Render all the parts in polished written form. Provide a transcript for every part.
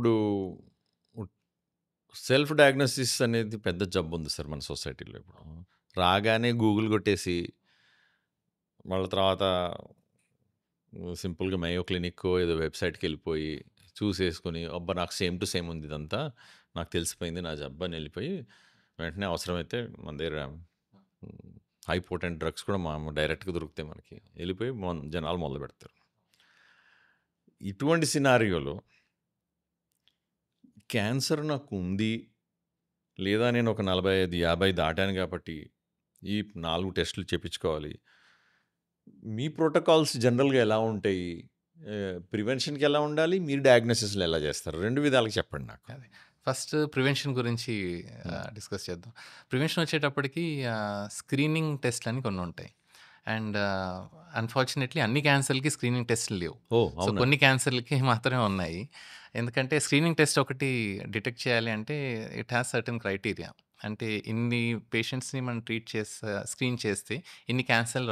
ఇప్పుడు self diagnosis అనేది పెద్ద జబ్బుంది సార్ మన సొసైటీలో ఇప్పుడు. రాగానే గూగుల్ కొట్టేసి, మళ్ళా తర్వాత సింపుల్‌గా మేయో క్లినిక్కో ఏదో వెబ్‌సైట్‌కెళ్ళిపోయి చూసేసుకొని, అబ్బా! నాకు సేమ్ టు సేమ్ ఉంది ఇదంతా. నాకు తెలిసిపోయింది నా జబ్బని ఎళ్ళిపోయి, వెంటనే అవసరమైతే మన దగ్గర హై పోటెంట్ డ్రగ్స్ కూడా డైరెక్ట్‌గా దొరుకుతాయి మనకి. ఎళ్ళిపోయి జనాలు మొదలుపెడతారు. ఇటువంటి సినారియోలో క్యాన్సర్ నాకుంది, లేదా నేను ఒక 45, 50 దాటాను కాబట్టి, ఈ 4 టెస్టులు చేపించుకోవాలి. మీ ప్రోటోకాల్స్ జనరల్‌గా ఎలా ఉంటాయి? ప్రివెన్షన్‌కి ఎలా ఉండాలి? మీరు డయాగ్నోసిస్‌లో ఎలా చేస్తారు? 2 విధాలుగా చెప్పండి నాకు. అదే. ఫస్ట్ ప్రివెన్షన్ గురించి హ్మ్. డిస్కస్ చేద్దాం. ప్రివెన్షన్ వచ్చేటప్పటికి స్క్రీనింగ్ టెస్ట్‌లని కొన్నుంటాయి. అండ్ అన్‌ఫార్చునేట్‌లీ అన్ని క్యాన్సర్‌లకి స్క్రీనింగ్ టెస్ట్‌లు లేవు. ఓహ్! సో, అవునా? కొన్ని క్యాన్సర్‌లకి మాత్రమే ఉన్నాయి. ఎందుకంటే స్క్రీనింగ్ టెస్ట్ ఒకటి డిటెక్ట్ చేయాలి అంటే ఇట్ హాస్ సర్టెన్ క్రైటీరియా. అంటే ఇన్ని పేషెంట్స్‌ని మనం స్క్రీన్ చేస్తే ఇన్ని క్యాన్సర్‌లు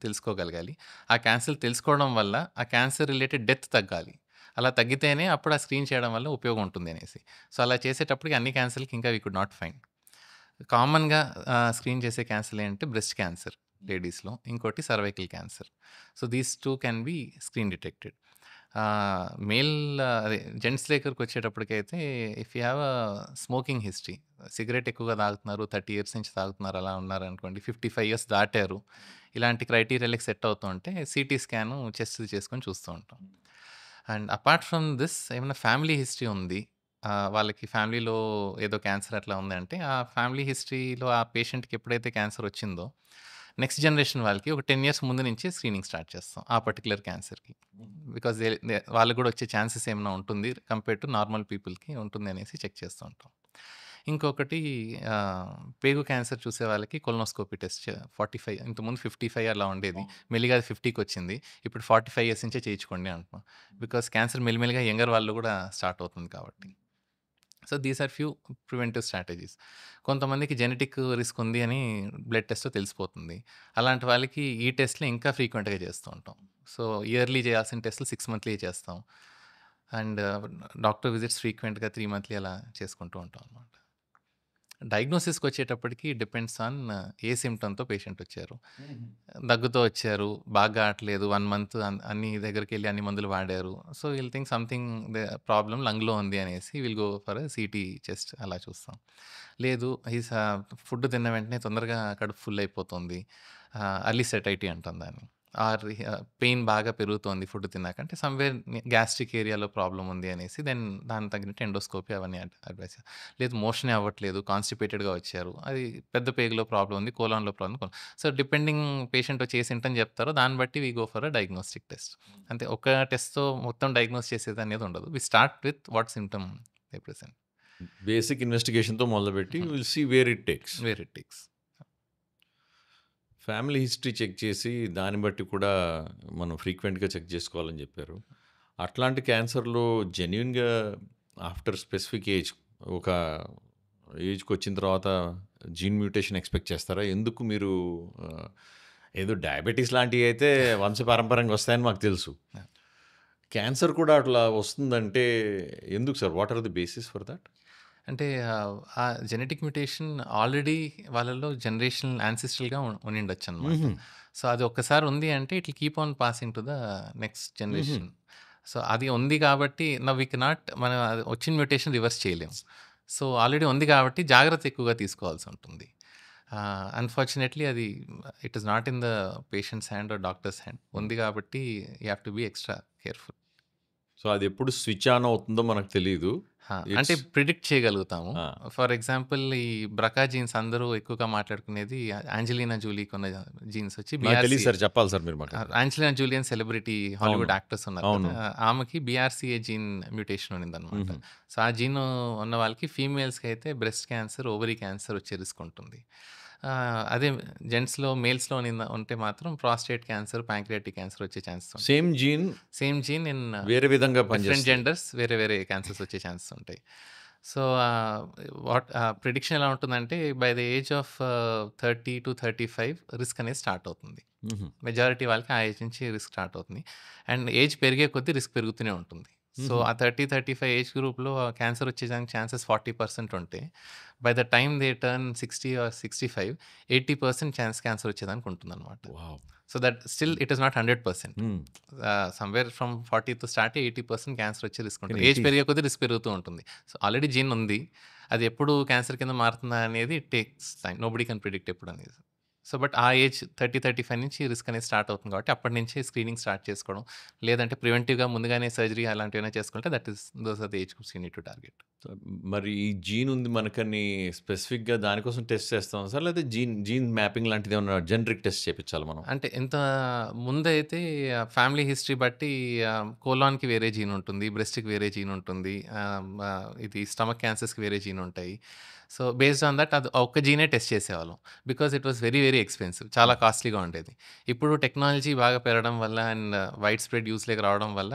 తెలుసుకోగలగాలి. ఆ క్యాన్సర్‌లు తెలుసుకోవడం వల్ల ఆ క్యాన్సర్ రిలేటెడ్ డెత్ తగ్గాలి. అలా తగ్గితేనే అప్పుడు ఆ స్క్రీన్ చేయడం వల్ల ఉపయోగం ఉంటుంది అనేసి. సో, అలా చేసేటప్పటికి అన్ని క్యాన్సర్‌లకి ఇంకా వి కుడ్ నాట్ ఫైండ్. కామన్‌గా స్క్రీన్ చేసే క్యాన్సర్‌లు ఏంటంటే బ్రెస్ట్ క్యాన్సర్ లేడీస్‌లో. ఇంకోటి cervical cancer. So, these 2 can be screen detected. Male అదే జెంట్స్ దగ్గరకొచ్చేటప్పటికైతే if you have smoking history, cigarette ఎక్కువగా తాగుతున్నారు, 30 ఇయర్స్ నుంచి తాగుతున్నారు అలా ఉన్నారనుకోండి, 55 ఇయర్స్ దాటారు. ఇలాంటి క్రైటీరియాలకి సెట్ అవుతూ ఉంటే సీటీ స్కాను చెస్ట్ చేసుకొని చూస్తూ ఉంటాం. అండ్ అపార్ట్ ఫ్రమ్ దిస్ ఏమైనా ఫ్యామిలీ హిస్టరీ ఉంది. వాళ్ళకి ఫ్యామిలీలో ఏదో క్యాన్సర్ అట్లా ఉందంటే, ఆ ఫ్యామిలీ హిస్టరీలో ఆ పేషెంట్‌కి ఎప్పుడైతే క్యాన్సర్ వచ్చిందో, నెక్స్ట్ జనరేషన్ వాళ్ళకి ఒక 10 ఇయర్స్ ముందు నుంచే స్క్రీనింగ్ స్టార్ట్ చేస్తాం. ఆ పర్టిక్యులర్ క్యాన్సర్‌కి. బికాజ్ వాళ్ళకి గూడా వచ్చే ఛాన్సెస్ ఏమైనా ఉంటుంది. కంపేర్ టు నార్మల్ పీపుల్‌కి ఉంటుంది అనేసి చెక్ చేస్తూ ఉంటాం. ఇంకొకటి పేగు క్యాన్సర్ చూసే వాళ్ళకి కొలనోస్కోపీ టెస్ట్ 45 ఇంతకుముందు 55 అలా ఉండేది. మెల్లిగా అది 50కొచ్చింది. ఇప్పుడు 45 ఇయర్స్ నుంచే చేయించుకోండి అంటున్నాం. బికాజ్ క్యాన్సర్ మెల్లిమెల్లిగా యంగర్ వాళ్ళలో గూడా స్టార్ట్ అవుతుంది కాబట్టి. So, these are few preventive strategies. కొంతమందికి జెనెటిక్ రిస్క్ ఉంది అని బ్లడ్ టెస్ట్‌లో తెలిసిపోతుంది. అలాంటి వాళ్ళకి ఈ టెస్ట్‌లు ఇంకా ఫ్రీక్వెంట్‌గా చేస్తూ ఉంటాం. సో, ఇయర్లీ చేయాల్సిన టెస్ట్‌లు 6 మంత్లీ చేస్తాం. అండ్ డాక్టర్ విజిట్స్ ఫ్రీక్వెంట్‌గా 3 మంత్లీ అలా చేసుకుంటూ ఉంటాం అనమాట. డయాగ్నోసిస్‌కొచ్చేటప్పటికి డిపెండ్స్ ఆన్ ఏ సిమ్టమ్‌తో పేషెంట్ వచ్చారు. దగ్గుతో వచ్చారు, బాగా కావట్లేదు 1 మంత్ అన్ని దగ్గరికెళ్ళి అన్ని మందులు వాడారు. So, we'll think something problem లంగ్‌లో ఉంది అనేసి will go for a CT chest అలా చూస్తాం. లేదు ఫుడ్ తిన్న వెంటనే తొందరగా కడుపు ఫుల్ అయిపోతుంది. అర్లీ సెటైటీ అంటాం దాన్ని. ఆర్ పెయిన్ బాగా పెరుగుతోంది ఫుడ్ తిన్నాక. అంటే సమ్‌వేర్ గ్యాస్ట్రిక్ ఏరియాలో ప్రాబ్లమ్ ఉంది అనేసి దానికి తగినట్టు ఎండోస్కోపీ అవన్నీ అడ్వైస్. లేదు మోషనే అవ్వట్లేదు, కాన్‌స్టిపేటెడ్‌గా వచ్చారు. అది పెద్ద పేగులో ప్రాబ్లమ్ ఉంది, కోలాన్‌లో ప్రాబ్లమ్. సో, డిపెండింగ్ పేషెంట్ వచ్చి ఏ సింప్టమ్ చెప్తారో దాన్ని బట్టి we go for a diagnostic test. అంతే ఒక టెస్ట్‌తో మొత్తం డయాగ్నోస్ చేసేదనేది ఉండదు. We start with what symptom they present. Basic ఇన్వెస్టిగేషన్‌తో మొదలుపెట్టి హుహు. Will see where it takes. Where it takes. Family history check చేసి, దాన్ని బట్టి కూడా మనం ఫ్రీక్వెంట్‌గా చెక్ చేసుకోవాలని చెప్పారు. అట్లాంటి క్యాన్సర్‌లో జెన్యూన్‌గా ఆఫ్టర్ స్పెసిఫిక్ ఏజ్, ఒక ఏజ్‌కొచ్చిన తర్వాత జీన్ మ్యూటేషన్ ఎక్స్‌పెక్ట్ చేస్తారా? ఎందుకు మీరు ఆహ్, ఏదో డయాబెటిస్ లాంటియయితే వంశపారంపర్యంగా వస్తాయని మాకు తెలుసు. యాహ్! క్యాన్సర్ కూడా అట్లా వస్తుందంటే ఎందుకు sir? What are the basis for that? అంటే ఆ జెనెటిక్ మ్యుటేషన్ ఆల్రెడీ వాళ్ళలో జనరేషనల్ యాన్సెస్ట్రల్‌గా ఉండిండొచ్చనమాట. హుహు. సో, అది ఒక్కసారి ఉంది అంటే it will keep on passing to the next హుహు. జనరేషన్. సో, అది ఉంది కాబట్టి నౌ వి కెనాట్ మనం అది వచ్చిన మ్యుటేషన్ రివర్స్ చేయలేము. సో, ఆల్రెడీ ఉంది కాబట్టి జాగ్రత్త ఎక్కువగా తీసుకోవాల్సుంటుంది. అన్‌ఫార్చునేట్‌లీ అది it is not in the patient's hand or doctor's hand. Hmm. ఉంది కాబట్టి you have to be extra careful. So, అదెప్పుడు స్విచ్ ఆన్ అవుతుందో మనకు తెలీదు. అంటే ఇట్స్ ప్రిడిక్ట్ చేయగలుగుతాము. ఆ! ఫర్ ఎగ్జాంపుల్ ఈ బ్రకా జీన్స్ అందరూ ఎక్కువగా మాట్లాడుకునేది యాంజెలినా జోలీకున్న జీన్స్ వచ్చి నాకు తెలీదు బీఆర్‌సీఏ. సార్. చెప్పాలి సార్ మీరు మాకది. యాంజెలినా జోలీ అని సెలబ్రిటీ అవును. హాలీవుడ్ యాక్ట్రెస్ ఉన్నారు అవును. కదా! ఆమెకి బీఆర్‌సీఏ జీన్ మ్యుటేషన్ ఉండిందనమాట. హుహు. సో, ఆ జీన్ ఉన్న వాళ్ళకి ఫీమేల్స్‌కైతే బ్రెస్ట్ క్యాన్సర్, ఓవరీ క్యాన్సర్ వచ్చే రిస్క్ ఉంటుంది. అదే మేల్స్‌లో ఉంటే మాత్రం ప్రాస్టేట్ క్యాన్సర్, ప్యాంక్రియాటిక్ క్యాన్సర్ వచ్చే ఛాన్సెస్ ఉంటాయి. Same gene same gene in వేరే విధంగా డిఫరెంట్ పనిచేస్తది. జెండర్స్ వేరే వేరే క్యాన్సర్స్ వచ్చే ఛాన్సెస్ ఉంటాయి. సో, ప్రిడిక్షన్ ఎలా ఉంటుందంటే by the age of 30-35 risk అనేది స్టార్ట్ అవుతుంది. హుహు. మెజారిటీ వాళ్ళకి ఆ ఏజ్ నుంచి రిస్క్ స్టార్ట్ అవుతుంది. అండ్ ఏజ్ పెరిగే కొద్దీ రిస్క్ పెరుగుతూనే ఉంటుంది. సో, హుహు. ఆ 30-35 ఏజ్ గ్రూప్‌లో క్యాన్సర్ వచ్చేదానికి ఛాన్సెస్ 40% ఉంటే, by the time they turn 60 or 65 80% cancer వచ్చేదానికి ఉంటుందన్నమాట. Wow! So, that still hmm. It is not 100%. Hmm. Somewhere from 40తో start అయ్యి 80% క్యాన్సర్ వచ్చే రిస్క్ కానీ ఉంటుంది. ఏజ్ పెరిగే కొద్దీ రిస్క్ పెరుగుతూ ఉంటుంది. సో, ఆల్రెడీ జీన్ ఉంది. అది ఎప్పుడు క్యాన్సర్ కింద మారుతుందా అనేది it takes time. Nobody can predict ఎప్పుడనేది. సో, బట్ ఆ ఏజ్ 35 నుంచి రిస్క్ అనేది స్టార్ట్ అవుతుంది కాబట్టి అప్పటి నుంచే స్క్రీనింగ్ స్టార్ట్ చేసుకోవడం. లేదంటే ప్రివెంటివ్‌గా ముందుగానే సర్జరీ అలాంటివేమైనా చేసుకుంటే those are the age groups you need to target. So, మరి ఈ జీన్ ఉంది మనకని స్పెసిఫిక్‌గా దానికోసం టెస్ట్ చేస్తామా సార్? లేకపోతే జీన్ మ్యాపింగ్ లాంటిదేమన్నా జెనరిక్ టెస్ట్ చేపిచ్చాలా మనం? అంటే ఇంత ముందైతే ఫ్యామిలీ హిస్టరీ బట్టి కోలాన్‌కి వేరే జీన్ ఉంటుంది. బ్రెస్ట్‌కి వేరే జీన్ ఉంటుంది. ఇది స్టమక్ క్యాన్సర్స్‌కి వేరే జీన్ ఉంటాయి. సో, బేస్డ్ ఆన్ దట్ అది ఒక్క జీనే టెస్ట్ చేసేవాళ్ళం. Because it was very, very expensive. చాలా హ్మ్. కాస్ట్‌లీగా ఉండేది. ఇప్పుడు టెక్నాలజీ బాగా పెరగడం వల్ల అండ్ వైడ్ స్ప్రెడ్ యూస్‌లోకి రావడం వల్ల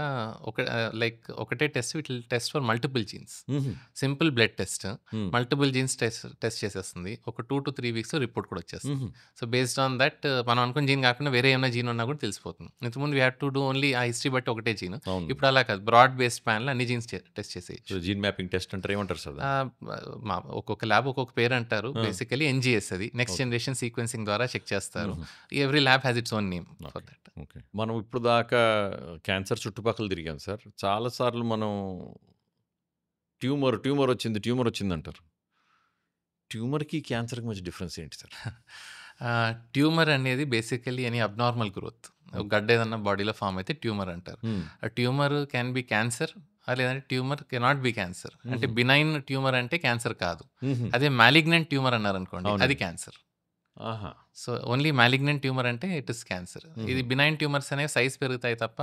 లైక్ ఒకటే test it will test for multiple jeans. హుహు. సింపుల్ బ్లడ్ టెస్ట్ హ్మ్. మల్టిపుల్ జీన్స్ టెస్ట్ చేసేస్తుంది. ఒక 2-3 వీక్స్‌లో రిపోర్ట్ కూడా వచ్చేస్తుంది. హుహు. సో, బేస్డ్ ఆన్ దట్ మనం అనుకున్న జీన్ కాకుండా వేరే ఏమైనా జీన్ ఉన్నా కూడా తెలిసిపోతుంది. ఇంతకుముందు we had to do only ఆ హిస్టరీ బట్టి ఒకటే జీన్. అవును. ఇప్పుడు అలా కాదు. బ్రాడ్ బేస్డ్ ప్యానెల్‌లో అన్ని జీన్స్ టెస్ట్ సో, చేసేయొచ్చు. జీన్ మ్యాపింగ్ టెస్ట్ అంటారు. ఏమంటారు సార్ దాన్ని? ఒక్కొక్క ల్యాబ్ ఒక్కొక్క పేరు అంటారు. ఆ! బేసికల్లీ ఎన్‌జీఎస్ అది. Next okay. జనరేషన్ సీక్వెన్సింగ్ ద్వారా చెక్ చేస్తారు. హుహు. Every lab has its own name okay. For that. Okay. మనం ఇప్పుడు దాకా క్యాన్సర్ చుట్టుపక్కల తిరిగాం సార్. చాలా సార్లు మనం ట్యూమరొచ్చిందంటారు. ట్యూమర్‌కి, క్యాన్సర్‌కి మధ్య డిఫరెన్స్ ఏంటి సార్? ట్యూమర్ అనేది బేసికల్లీ ఎనీ అబ్నార్మల్ గ్రోత్. ఒక ఓకే. గడ్డ ఏదన్నా బాడీలో ఫార్మ్ అయితే ట్యూమర్ అంటారు. హ్మ్. ఆ ట్యూమర్ క్యాన్ బి క్యాన్సర్ లేదంటే ట్యూమర్ కెనాట్ బి క్యాన్సర్. అంటే హుహు. బినైన్ ట్యూమర్ అంటే క్యాన్సర్ కాదు. హుహు. అదే మాలిగ్నెంట్ ట్యూమర్ అన్నారనుకోండి అది అవునండి. క్యాన్సర్. ఆహా! సో, ఓన్లీ మాలిగ్నెంట్ ట్యూమర్ అంటే ఇట్ ఈస్ క్యాన్సర్. హుహు. ఇది బినైన్ ట్యూమర్స్ అనేవి సైజ్ పెరుగుతాయి తప్ప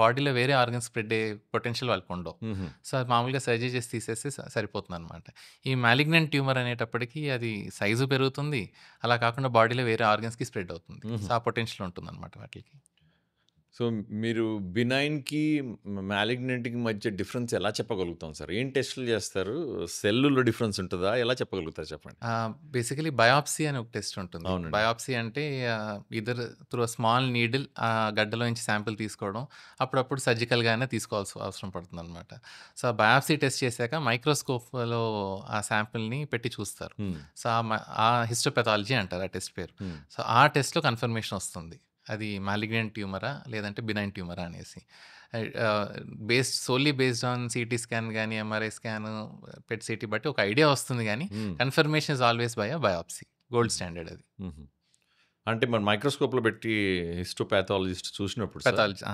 బాడీలో వేరే ఆర్గన్స్ స్ప్రెడ్ అయ్యే పొటెన్షియల్ వాళ్ళకుండవు. హుహు. సో, అది మామూలుగా సర్జరీ చేసి తీసేస్తే సరిపోతుందనమాట. ఈ మాలిగ్నెంట్ ట్యూమర్ అనేటప్పటికి అది సైజు పెరుగుతుంది. అలా కాకుండా బాడీలో వేరే ఆర్గన్స్‌కి స్ప్రెడ్ అవుతుంది. సో, హుహు. ఆ పొటెన్షియల్ ఉంటుందనమాట వాటిలికి. సో, మీరు బినైన్‌కి, మాలిగ్నెంట్‌కి మధ్య డిఫరెన్స్ ఎలా చెప్పగలుగుతాం సార్? ఏం టెస్టులు చేస్తారు? సెల్లులో డిఫరెన్స్ ఉంటదా? ఎలా చెప్పగలుగుతారు చెప్పండి? బేసికలీ బయాప్సీ అని ఒక టెస్ట్ ఉంటుంది. అవునండి. బయాప్సీ అంటే ఇదర్ త్రూ స్మాల్ నీడిల్ ఆ గడ్డలో నుంచి శాంపిల్ తీసుకోవడం. అప్పుడప్పుడు సర్జికల్‌గానే తీసుకోవాల్సి అవసరం పడుతుందనమాట. సో, ఆ బయాప్సీ టెస్ట్ చేశాక మైక్రోస్కోప్‌లో ఆ శాంపిల్‌ని పెట్టి చూస్తారు. హ్మ్. సో, ఆ హిస్టోపాథాలజీ అంటారు ఆ టెస్ట్ పేరు. హ్మ్. సో, ఆ టెస్ట్‌లో కన్ఫర్మేషన్ వస్తుంది. అది మాలిగ్నెంట్ ట్యూమరా? లేదంటే బినైన్ ట్యూమరా అనేసి. Solely based on CT scan గాని, ఎంఆర్ఐ స్కాను, పెట్ సీటీ బట్టి ఒక ఐడియా వస్తుంది గానీ, hmm. Confirmation is always by a biopsy. Gold హుహు. స్టాండర్డ్ అది. హుహు. అంటే మన మైక్రోస్కోప్‌లో పెట్టి హిస్టోపాథాలజిస్ట్ చూసినప్పుడు సార్ పాథాలజీ.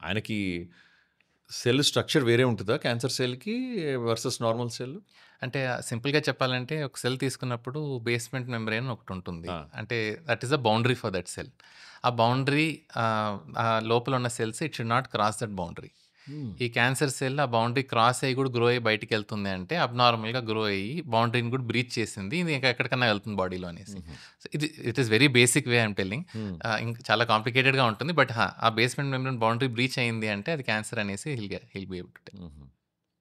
ఆయనకి సెల్ స్ట్రక్చర్ వేరే ఉంటదా? క్యాన్సర్ సెల్‌కి వర్సస్ నార్మల్ సెల్? అంటే సింపుల్‌గా చెప్పాలంటే ఒక సెల్ తీసుకున్నప్పుడు బేస్మెంట్ మెంబ్రేన్ ఒకటుంటుంది. ఆ! అంటే that is the boundary for that cell. ఆ బౌండరీ ఆ లోపల ఉన్న cells it should not cross that boundary. హ్మ్. ఈ క్యాన్సర్ సెల్ ఆ బౌండరీ క్రాస్ అయ్యి కూడా గ్రో అయ్యి బయటికెళ్తుంది అంటే అబ్నార్మల్‌గా గ్రో అయ్యి బౌండరీని కూడా బ్రీచ్ చేసింది. ఇది ఇంకా ఎక్కడికన్నా వెళ్తుంది బాడీలో అనేసి. హుహు. So, it is very basic way I'm telling. హ్మ్. ఇంకా చాలా కాంప్లికేటెడ్‌గా ఉంటుంది. బట్ ఆ బేస్మెంట్ మెంబ్రేన్ బౌండరీ బ్రీచ్ అయింది అంటే అది క్యాన్సర్ అనేసి he'll be able to tell. హుహు.